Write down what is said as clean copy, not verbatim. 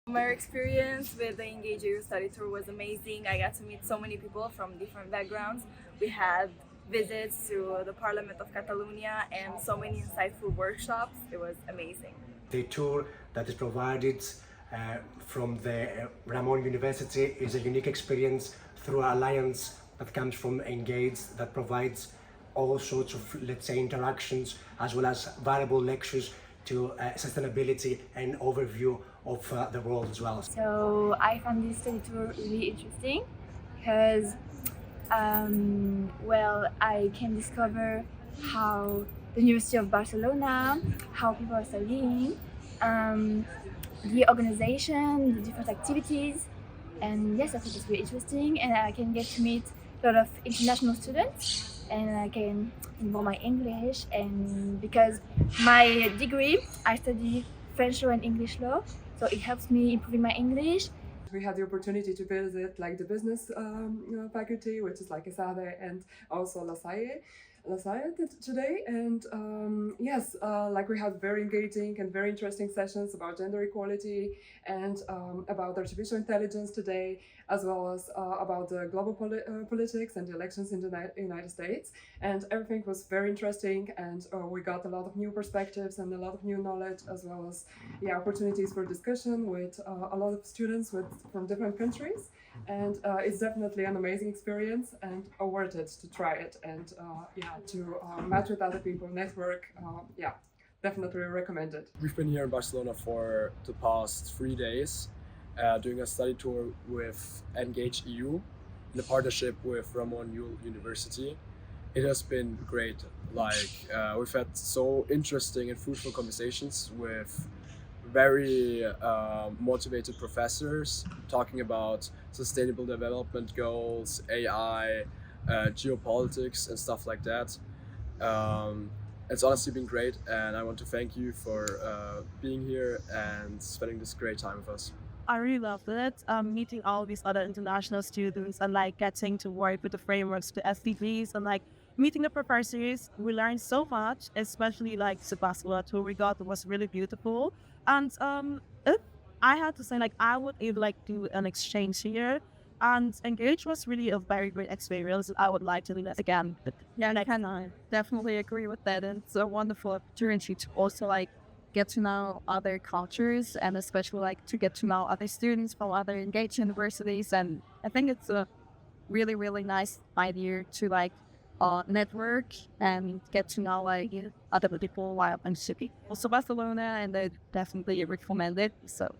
My experience with the ENGAGE.EU study tour was amazing. I got to meet so many people from different backgrounds. We had visits to the Parliament of Catalonia and so many insightful workshops. It was amazing. The tour that is provided from the Ramon University is a unique experience through an alliance that comes from ENGAGE that provides all sorts of, let's say, interactions as well as valuable lectures to sustainability and overview of the world as well. So I found this study tour really interesting because, I can discover how the University of Barcelona, how people are studying, the organization, the different activities, and yes, I think it's really interesting, and I can get to meet a lot of international students, and I can improve my English, and because my degree, I study French law and English law, so it helps me improving my English. We had the opportunity to visit like the business faculty, which is like ESADE and also La Salle today. And like we had very engaging and very interesting sessions about gender equality and about artificial intelligence today, as well as about the global politics and the elections in the United States. And everything was very interesting, and we got a lot of new perspectives and a lot of new knowledge, as well as opportunities for discussion with a lot of students from different countries. And it's definitely an amazing experience and worth it to try it and to match with other people, network. Definitely recommend it. We've been here in Barcelona for the past 3 days, doing a study tour with ENGAGE.EU in a partnership with Ramon Llull University. It has been great. We've had so interesting and fruitful conversations with very motivated professors talking about sustainable development goals, AI, geopolitics and stuff like that. It's honestly been great, and I want to thank you for being here and spending this great time with us. I really loved it. Meeting all these other international students and getting to work with the frameworks, the SDGs, and meeting the professors. We learned so much, especially the basketball tour we got was really beautiful. And if I had to say, I would even do an exchange here. And Engage was really a very great experience. I would like to do that again. Yeah, and I can definitely agree with that. And it's a wonderful opportunity to also get to know other cultures, and especially to get to know other students from other engaged universities. And I think it's a really, really nice idea to network and get to know other people while I'm city. Also Barcelona, and I definitely recommend it. So